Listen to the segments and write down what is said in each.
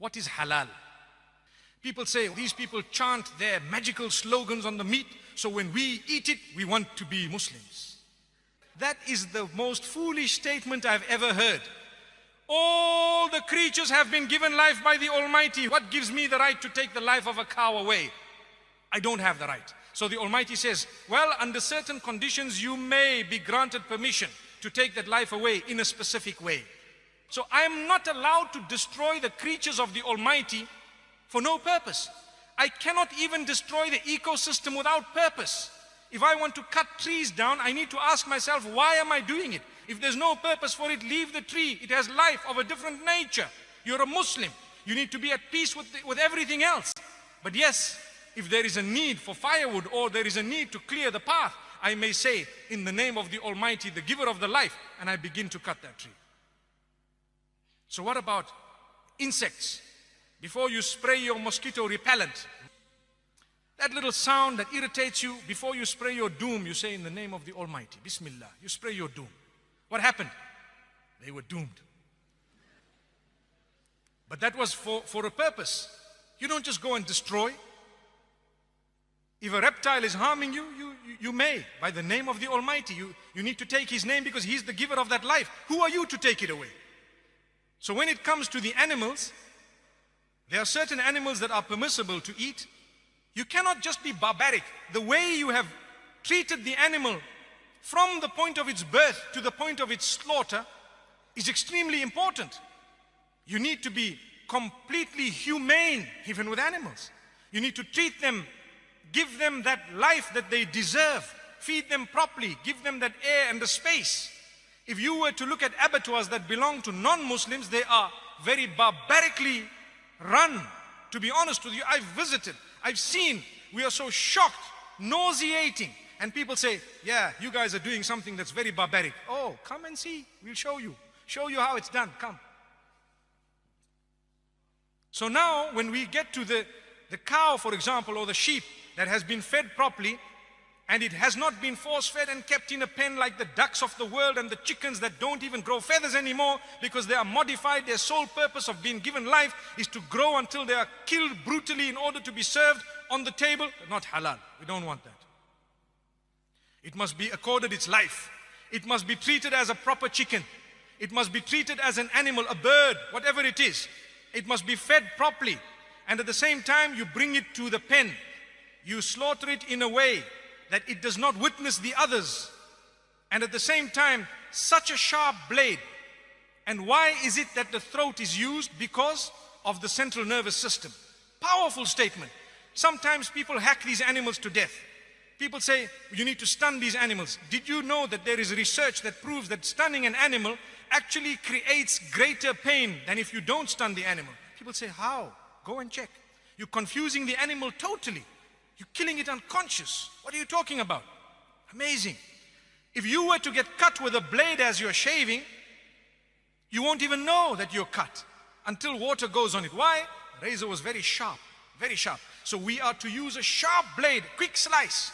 What is halal? People say these people chant their magical slogans on the meat, so when we eat it, we want to be Muslims. That is the most foolish statement I've ever heard. All the creatures have been given life by the Almighty. What gives me the right to take the life of a cow away? I don't have the right. So the Almighty says, well, under certain conditions, you may be granted permission to take that life away in a specific way. So I am not allowed to destroy the creatures of the Almighty for no purpose. I cannot even destroy the ecosystem without purpose. If I want to cut trees down, I need to ask myself, why am I doing it? If there's no purpose for it, leave the tree. It has life of a different nature. You're a Muslim. You need to be at peace with everything else. But yes, if there is a need for firewood or there is a need to clear the path, I may say, in the name of the Almighty, the giver of the life, and I begin to cut that tree. So what about insects? Before you spray your mosquito repellent, that little sound that irritates you, before you spray your doom, you say, in the name of the Almighty, Bismillah, you spray your doom. What happened? They were doomed. But that was for a purpose. You don't just go and destroy. If a reptile is harming you, you may, by the name of the Almighty. You need to take His name because He's the giver of that life. Who are you to take it away? So when it comes to the animals, there are certain animals that are permissible to eat. You cannot just be barbaric. The way you have treated the animal from the point of its birth to the point of its slaughter is extremely important. You need to be completely humane even with animals. You need to treat them, give them that life that they deserve, feed them properly, give them that air and the space. If you were to look at abattoirs that belong to non-Muslims, they are very barbarically run. To be honest with you, I've visited, I've seen, we are so shocked, nauseating. And people say, yeah, you guys are doing something that's very barbaric. Oh, come and see, we'll show you how it's done, come. So now when we get to the cow, for example, or the sheep that has been fed properly, and it has not been force-fed and kept in a pen like the ducks of the world and the chickens that don't even grow feathers anymore because they are modified. Their sole purpose of being given life is to grow until they are killed brutally in order to be served on the table. Not halal. We don't want that. It must be accorded its life. It must be treated as a proper chicken. It must be treated as an animal, a bird, whatever it is. It must be fed properly. And at the same time, you bring it to the pen. You slaughter it in a way that it does not witness the others. And at the same time, such a sharp blade. And why is it that the throat is used? Because of the central nervous system. Powerful statement. Sometimes people hack these animals to death. People say, you need to stun these animals. Did you know that there is research that proves that stunning an animal actually creates greater pain than if you don't stun the animal? People say, how? Go and check. You're confusing the animal totally. You're killing it unconscious. What are you talking about? Amazing. If you were to get cut with a blade as you're shaving, you won't even know that you're cut until water goes on it. Why? The razor was very sharp, very sharp. So we are to use a sharp blade, quick slice.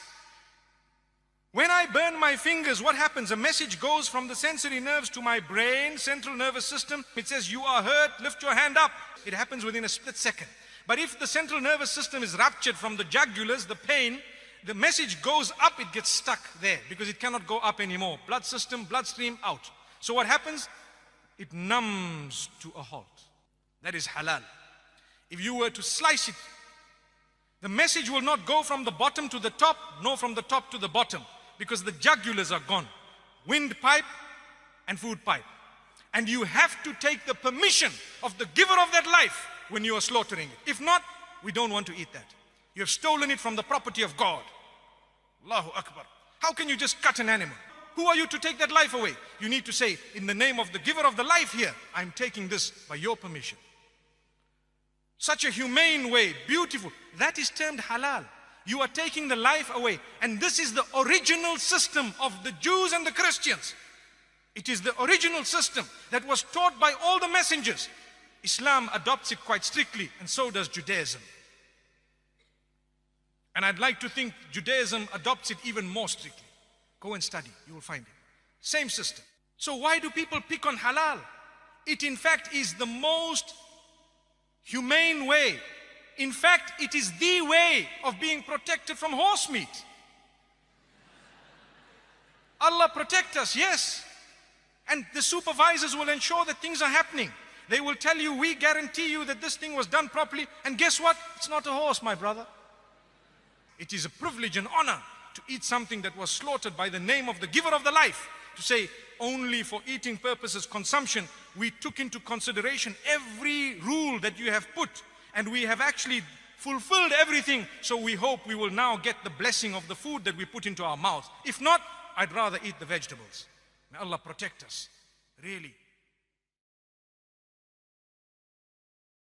When I burn my fingers, what happens? A message goes from the sensory nerves to my brain, central nervous system. It says, you are hurt, lift your hand up. It happens within a split second. But if the central nervous system is ruptured from the jugulars, the pain, the message goes up, it gets stuck there because it cannot go up anymore. Blood system, bloodstream, out. So what happens? It numbs to a halt. That is halal. If you were to slice it, the message will not go from the bottom to the top, nor from the top to the bottom, because the jugulars are gone. Windpipe and food pipe. And you have to take the permission of the giver of that life when you are slaughtering it. If not, we don't want to eat that. You have stolen it from the property of God. Allahu Akbar. How can you just cut an animal? Who are you to take that life away? You need to say, in the name of the giver of the life here, I'm taking this by your permission. Such a humane way, beautiful. That is termed halal. You are taking the life away. And this is the original system of the Jews and the Christians. It is the original system that was taught by all the messengers. Islam adopts it quite strictly, and so does Judaism. And I'd like to think Judaism adopts it even more strictly. Go and study, you will find it. Same system. So why do people pick on halal? It in fact is the most humane way. In fact, it is the way of being protected from horse meat. Allah protect us, yes. And the supervisors will ensure that things are happening. They will tell you, we guarantee you that this thing was done properly. And guess what? It's not a horse, my brother. It is a privilege and honor to eat something that was slaughtered by the name of the giver of the life. To say, only for eating purposes, consumption, we took into consideration every rule that you have put. And we have actually fulfilled everything. So we hope we will now get the blessing of the food that we put into our mouths. If not, I'd rather eat the vegetables. May Allah protect us. Really.